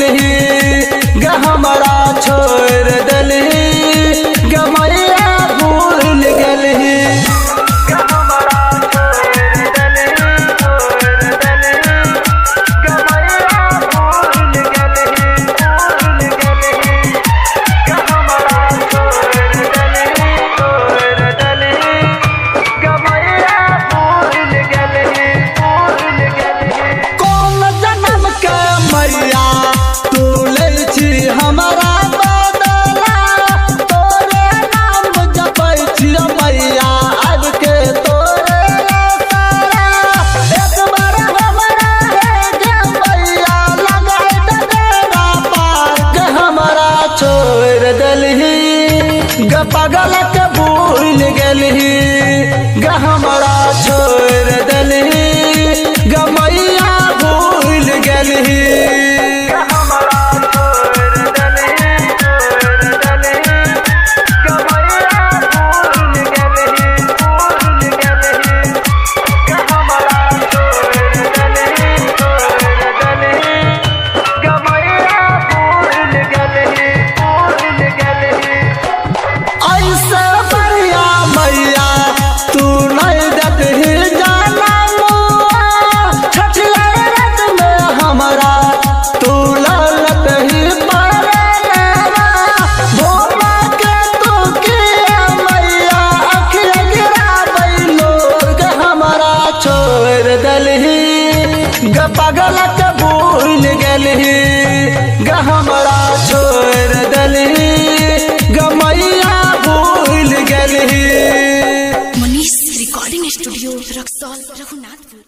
गलही ग हमरा छोड़ दलही ग मैया भूल गलही ग पागल के भूल गलही ग हमरा छोड़ दलही ग मैया भूल गलही ग पागल के भूल गलही ग हमरा छोड़ दलही ग मैया भूल गलही। Manish recording studio Raxaul Raghunathpur.